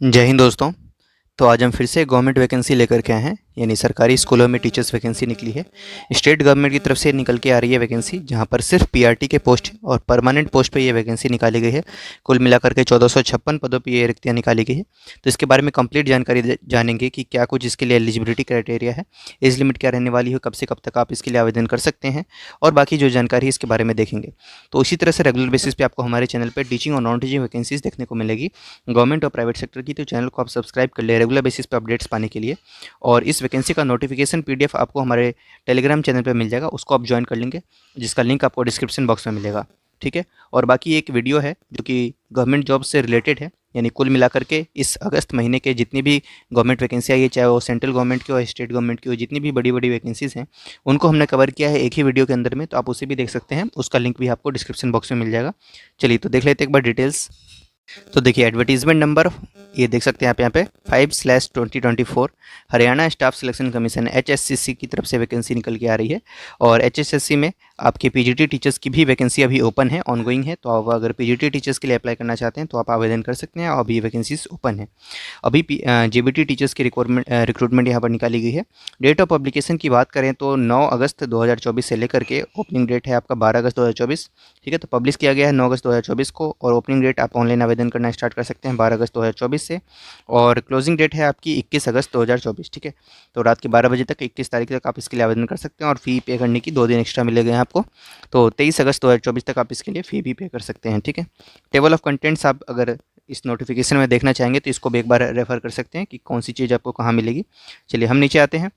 जय हिंद दोस्तों। तो आज हम फिर से गवर्नमेंट वैकेंसी लेकर के आए हैं, यानी सरकारी स्कूलों में टीचर्स वैकेंसी निकली है। स्टेट गवर्नमेंट की तरफ से निकल के आ रही है वैकेंसी, जहां पर सिर्फ पीआरटी के पोस्ट और परमानेंट पोस्ट पे ये वैकेंसी निकाली गई है। कुल मिलाकर के 1456 पदों पे ये रिक्तियाँ निकाली गई है। तो इसके बारे में कंप्लीट जानकारी जानेंगे कि क्या कुछ इसके लिए एलिजिबिलिटी क्राइटेरिया है, एज लिमिट क्या रहने वाली है, कब से कब तक आप इसके लिए आवेदन कर सकते हैं, और बाकी जो जानकारी है इसके बारे में देखेंगे। तो इसी तरह से रेगुलर बेसिस पे आपको हमारे चैनल पर टीचिंग और नॉन टीचिंग वैकेंसीज देखने को मिलेगी, गवर्नमेंट और प्राइवेट सेक्टर की। तो चैनल को आप सब्सक्राइब कर ले रेगुलर बेसिस पे अपडेट्स पाने के लिए। और इस वैकेंसी का नोटिफिकेशन पीडीएफ आपको हमारे टेलीग्राम चैनल पे मिल जाएगा, उसको आप ज्वाइन कर लेंगे, जिसका लिंक आपको डिस्क्रिप्शन बॉक्स में मिलेगा। ठीक है। और बाकी एक वीडियो है जो कि गवर्नमेंट जॉब से रिलेटेड है, यानी कुल मिलाकर के इस अगस्त महीने के जितनी भी गवर्नमेंट वैकेंसी आई है, चाहे वो सेंट्रल गवर्नमेंट की हो, स्टेट गवर्नमेंट की हो, जितनी भी बड़ी बड़ी वैकेंसीज हैं उनको हमने कवर किया है एक ही वीडियो के अंदर में। तो आप उसे भी देख सकते हैं, उसका लिंक भी आपको डिस्क्रिप्शन बॉक्स में मिल जाएगा। चलिए तो देख लेते हैं एक बार डिटेल्स। तो देखिए एडवर्टीजमेंट नंबर ये देख सकते हैं आप यहाँ पे 5/2024 Haryana staff selection commission HSCC की तरफ से वैकेंसी निकल के आ रही है। और एचएसएससी में आपके पीजीटी टीचर्स की भी वैकेंसी अभी ओपन है, ऑनगोइंग है। तो आप अगर पीजीटी टीचर्स के लिए अप्लाई करना चाहते हैं तो आप आवेदन कर सकते हैं, और अभी वैकेंसीज ओपन है। अभी जेबीटी टीचर्स की रिक्रूटमेंट यहाँ पर निकाली गई है। डेट ऑफ पब्लिकेशन की बात करें तो 9 अगस्त 2024 से लेकर के ओपनिंग डेट है आपका 12 अगस्त 2024। ठीक है। तो पब्लिश किया गया है 9 अगस्त 2024 को, और ओपनिंग डेट आप ऑनलाइन आवेदन करना स्टार्ट कर सकते हैं 12 अगस्त 2024 से। और क्लोजिंग डेट है आपकी 21 अगस्त 2024। ठीक है। तो रात के 12 बजे तक 21 तारीख तक आप इसके लिए आवेदन कर सकते हैं, और फ़ी पे करने की 2 दिन एक्स्ट्रा मिलेगा हैं आपको। तो 23 अगस्त 2024 तक आप इसके लिए फ़ी भी पे कर सकते हैं। ठीक है। टेबल ऑफ कंटेंट्स आप अगर इस नोटिफिकेशन में देखना चाहेंगे तो इसको भी एक बार रेफर कर सकते हैं कि कौन सी चीज़ आपको कहाँ मिलेगी। चलिए हम नीचे आते हैं।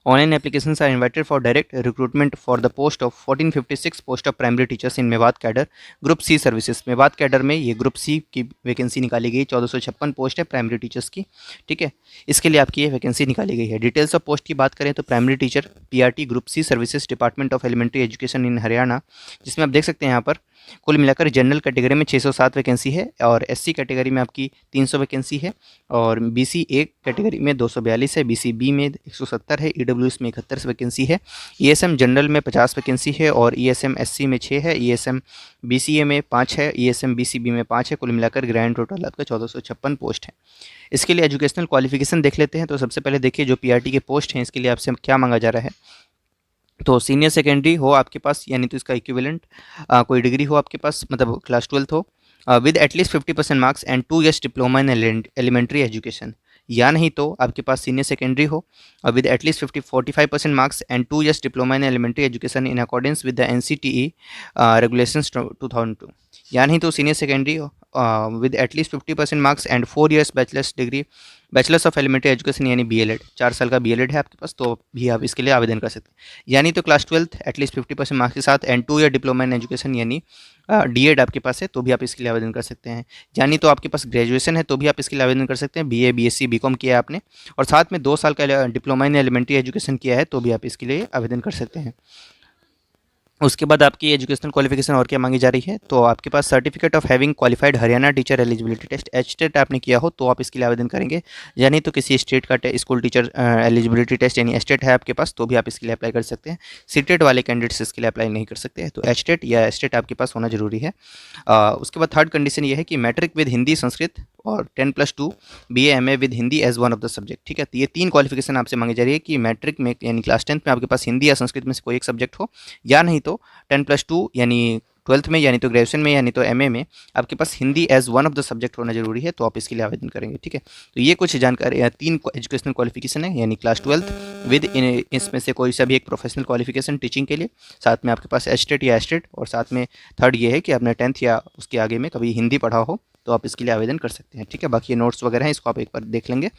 Online applications are invited for direct recruitment for the post of 1456 post of primary teachers in Mewat cadre group C services. Mewat cadre में ये ग्रुप सी की वैकेंसी निकाली गई, 1456 पोस्ट है प्राइमरी टीचर्स की। ठीक है। इसके लिए आपकी ये वैकेंसी निकाली गई है। डिटेल्स ऑफ पोस्ट की बात करें तो primary teacher PRT group C services department of elementary education in Haryana, जिसमें आप देख सकते हैं यहाँ पर कुल मिलाकर जनरल कैटेगरी में 607 वैकेंसी है, और एससी कैटेगरी में आपकी 300 वैकेंसी है, और बीसी ए कैटेगरी में 242 है, बीसी बी में 170 है, ईडब्ल्यूएस में 71 वैकेंसी है, ईएसएम जनरल में 50 वैकेंसी है, और ईएसएम एससी में 6 है, ईएसएम बीसीए में 5 है, ईएसएम बीसीबी में 5 है। कुल मिलाकर ग्रैंड टोटल आपका 1456 पोस्ट है। इसके लिए एजुकेशनल क्वालिफिकेशन देख लेते हैं। तो सबसे पहले देखिए जो पीआरटी के पोस्ट हैं इसके लिए आपसे क्या मांगा जा रहा है। तो सीनियर सेकेंडरी हो आपके पास, यानी तो इसका इक्विवेलेंट कोई डिग्री हो आपके पास, मतलब क्लास 12 हो, with at least 50% marks and 2 years diploma in elementary education. या नहीं तो आपके पास सीनियर सेकेंडरी हो with at least 45% marks and 2 years diploma in elementary education in accordance with the NCTE regulations 2002। या नहीं तो सीनियर सेकेंडरी हो with at least 50% marks and 4 years bachelors degree, bachelors of elementary education यानी बीएलएड, 4 साल का B.El.Ed है आपके पास, तो भी आप इसके लिए आवेदन कर सकते हैं। यानी तो क्लास 12 एटलीस्ट 50% मार्क्स के साथ and 2 year diploma in education यानी डीएड आपके पास है, तो भी आप इसके लिए आवेदन कर सकते हैं। यानी तो आपके पास ग्रेजुएशन है तो भी आप इसके लिए आवेदन कर सकते हैं, बीए बीएससी बीकॉम किया है आपने, और साथ में 2 साल का डिप्लोमा इन एलिमेंट्री एजुकेशन किया है, तो भी आप इसके लिए आवेदन कर सकते हैं। उसके बाद आपकी एजुकेशनल क्वालिफिकेशन और क्या मांगी जा रही है, तो आपके पास certificate of having qualified Haryana teacher eligibility test HTET आपने किया हो तो आप इसके लिए आवेदन करेंगे। यानी तो किसी स्टेट का स्कूल टीचर एलिजिबिलिटी टेस्ट यानी एचटेट है आपके पास, तो भी आप इसके लिए अप्लाई कर सकते हैं। सीटेट वाले कैंडिडेट्स इसके लिए अप्लाई नहीं कर सकते हैं, तो एचटेट या एचटेट आपके पास होना जरूरी है। उसके बाद थर्ड कंडीशन ये है कि मैट्रिक विद हिंदी संस्कृत और 10+2 BA MA with Hindi as one of the subject. ठीक है। तो ये 3 क्वालिफिकेशन आपसे मांगी जा रही है कि मैट्रिक में यानी क्लास 10th में आपके पास हिंदी या संस्कृत में से कोई एक सब्जेक्ट हो, या नहीं तो 10+2 यानी 12th में, यानी तो ग्रेजुएशन में, यानी तो एमए में आपके पास Hindi as one of the subject होना जरूरी है, तो आप इसके लिए आवेदन करेंगे। ठीक है। तो ये कुछ जानकारी 3 एजुकेशनल क्वालिफिकेशन है, यानी क्लास 12th विद इसमें से कोई सा भी एक प्रोफेशनल क्वालिफिकेशन टीचिंग के लिए, साथ में आपके पास एचटेट या एचटेट, और साथ में थर्ड ये है कि आपने 10th या उसके आगे में कभी हिंदी पढ़ा हो, तो आप इसके लिए आवेदन कर सकते हैं। ठीक है। बाकी ये नोट्स वगैरह हैं, इसको आप एक बार देख लेंगे।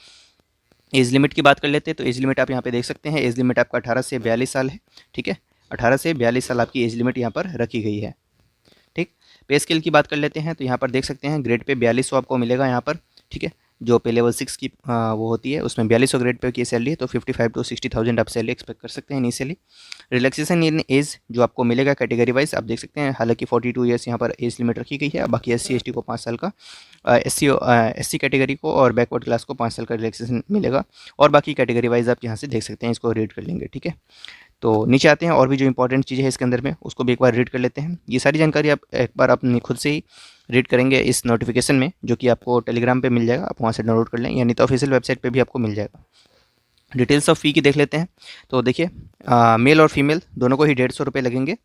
एज लिमिट की बात कर लेते हैं। तो एज लिमिट आप यहाँ पे देख सकते हैं, एज लिमिट आपका 18 से 42 साल है। ठीक है। 18 से 42 साल आपकी एज लिमिट यहाँ पर रखी गई है। ठीक। पे स्केल की बात कर लेते हैं। तो यहाँ पर देख सकते हैं ग्रेड पे 4200 आपको मिलेगा यहाँ पर। ठीक है। जो पे लेवल 6 की वो होती है उसमें 4200 ग्रेड पे की सैलरी है, तो 55 to 60,000 आप सैलरी एक्सपेक्ट कर सकते हैं इनिशियली। रिलैक्सेशन इन एज जो आपको मिलेगा कैटेगरी वाइज आप देख सकते हैं, हालांकि 42 ईयर्स यहाँ पर एज लिमिट रखी गई है। बाकी एससी एसटी को 5 साल का, एससी कैटेगरी को और बैकवर्ड क्लास को 5 साल का रिलैक्सेशन मिलेगा, और बाकी कैटेगरी वाइज आप यहाँ से देख सकते हैं, इसको रीड कर लेंगे। ठीक है। तो नीचे आते हैं, और भी जो इंपॉर्टेंट चीज़ें हैं इसके अंदर में उसको भी एक बार रीड कर लेते हैं। ये सारी जानकारी आप एक बार अपने खुद से ही रीड करेंगे इस नोटिफिकेशन में, जो कि आपको टेलीग्राम पे मिल जाएगा, आप वहाँ से डाउनलोड कर लें, या नहीं तो ऑफिशियल वेबसाइट पे भी आपको मिल जाएगा। डिटेल्स ऑफ फ़ी की देख लेते हैं। तो देखिए मेल और फीमेल दोनों को ही 150 रुपये लगेंगे।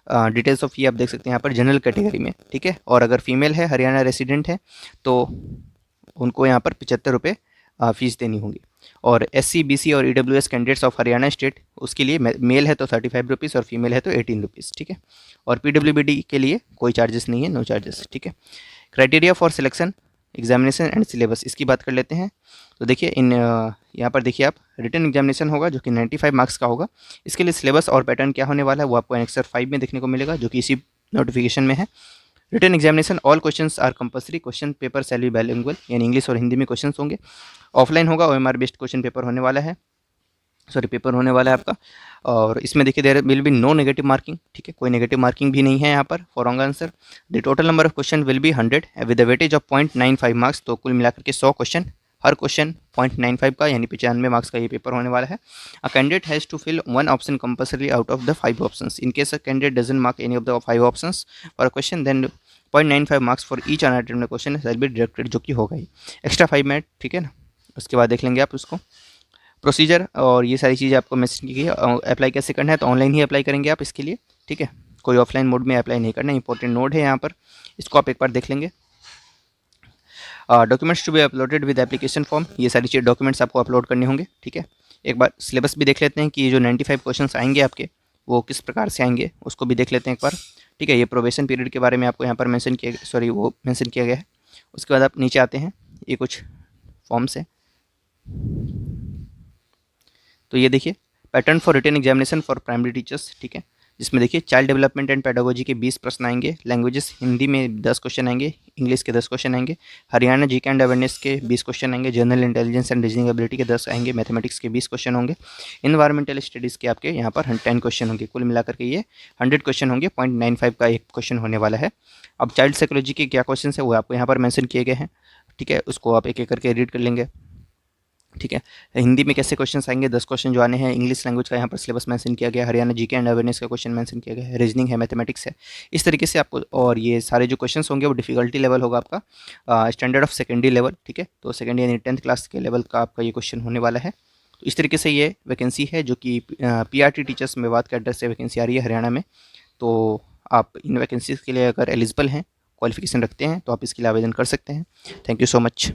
डिटेल्स ऑफ फ़ी आप देख सकते हैं यहाँ पर जनरल कैटेगरी में, ठीक है। और अगर फीमेल है, हरियाणा रेसिडेंट है, तो उनको यहाँ पर 75 रुपये फ़ीस देनी होगी। और SC BC और EWS candidates of Haryana state, उसके लिए मेल है तो 35 रुपीज़ और फीमेल है तो 18 रुपीज़, ठीक है। और PWBD के लिए कोई चार्जेस नहीं है, नो चार्जेस, ठीक है। Criteria for selection, examination and syllabus, इसकी बात कर लेते हैं। तो देखिए यहाँ पर देखिए आप रिटन एग्जामिनेशन होगा जो कि 95 मार्क्स का होगा। इसके लिए सिलेबस और पैटर्न क्या होने वाला है वो आपको एनेक्सर 5 में देखने को मिलेगा, जो कि इसी नोटिफिकेशन में है। Written examination all questions are compulsory, question paper shall be bilingual, यानी इंग्लिश और हिंदी में क्वेश्चंस होंगे। ऑफलाइन होगा, OMR बेस्ड क्वेश्चन पेपर होने वाला है, पेपर होने वाला है आपका। और इसमें देखिए there will be no negative marking, ठीक है, कोई नेगेटिव मार्किंग भी नहीं है यहाँ पर for wrong answer. The total number of question will B 100 with the weightage of 0.95 marks. तो कुल मिलाकर के 100 क्वेश्चन, हर क्वेश्चन 0.95 का यानी 95 मार्क्स का ये पेपर होने वाला है। A candidate has to fill one option compulsory out of the 5 options. In case a candidate doesn't mark any of the 5 options for a question, then 0.95 marks for each unattempted question will be deducted, जो कि होगा ही extra 5 minute, ठीक है ना। उसके बाद देख लेंगे आप उसको प्रोसीजर और ये सारी चीज़ें आपको मैसेज की गई है। अप्लाई कैसे करना है, तो ऑनलाइन ही अप्लाई करेंगे आप इसके लिए, ठीक है, कोई ऑफलाइन मोड में अप्लाई नहीं करना। इंपॉर्टेंट नोट है यहाँ पर, इसको आप एक बार देख लेंगे। Documents to be uploaded with application form, ये सारी चीज़ डॉक्यूमेंट्स आपको अपलोड करने होंगे, ठीक है। एक बार सिलेबस भी देख लेते हैं कि ये जो 95 क्वेश्चंस आएंगे आपके वो किस प्रकार से आएंगे, उसको भी देख लेते हैं एक बार, ठीक है। ये प्रोबेशन पीरियड के बारे में आपको यहाँ पर मेंशन किया गया है। उसके बाद आप नीचे आते हैं, ये कुछ फॉर्म्स है। तो ये देखिए pattern for written examination for primary teachers, ठीक है, जिसमें देखिए चाइल्ड डेवलपमेंट एंड पेडागोजी के 20 प्रश्न आएंगे, लैंग्वेजेस हिंदी में 10 क्वेश्चन आएंगे, इंग्लिश के 10 क्वेश्चन आएंगे, हरियाणा जीके एंड अवेयरनेस के 20 क्वेश्चन आएंगे, general intelligence and reasoning ability के 10 आएंगे, मैथमेटिक्स के 20 क्वेश्चन होंगे, इन्वायरमेंटल स्टडीज़ के आपके यहाँ पर 10 क्वेश्चन होंगे। कुल मिलाकर के ये 100 क्वेश्चन होंगे, 0.95 का एक क्वेश्चन होने वाला है। अब चाइल्ड साइकोलॉजी के क्या क्वेश्चन है वो आपको यहाँ पर मैंशन किए गए हैं, ठीक है, उसको आप एक एक करके रीड कर लेंगे, ठीक है। हिंदी में कैसे क्वेश्चन आएंगे, 10 क्वेश्चन जो आने हैं, इंग्लिश लैंग्वेज का यहाँ पर सिलेबस मेंशन किया गया है, हरियाणा जीके एंड अवेयरनेस का क्वेश्चन मेंशन किया गया है, रीजनिंग है, मैथमेटिक्स है, इस तरीके से आपको। और ये सारे जो क्वेश्चन होंगे वो डिफिकल्टी लेवल होगा आपका स्टैंडर्ड ऑफ सेकेंडरी लेवल, ठीक है, तो सेकेंड यानी 10th क्लास के लेवल का आपका ये क्वेश्चन होने वाला है। तो इस तरीके से ये वैकेंसी है जो कि PRT टीचर्स मेवात के एड्रेस से वैकेंसी आ रही है हरियाणा में। तो आप इन वैकेंसीज़ के लिए अगर एलिजिबल हैं, क्वालिफिकेशन रखते हैं, तो आप इसके लिए आवेदन कर सकते हैं। Thank you so much.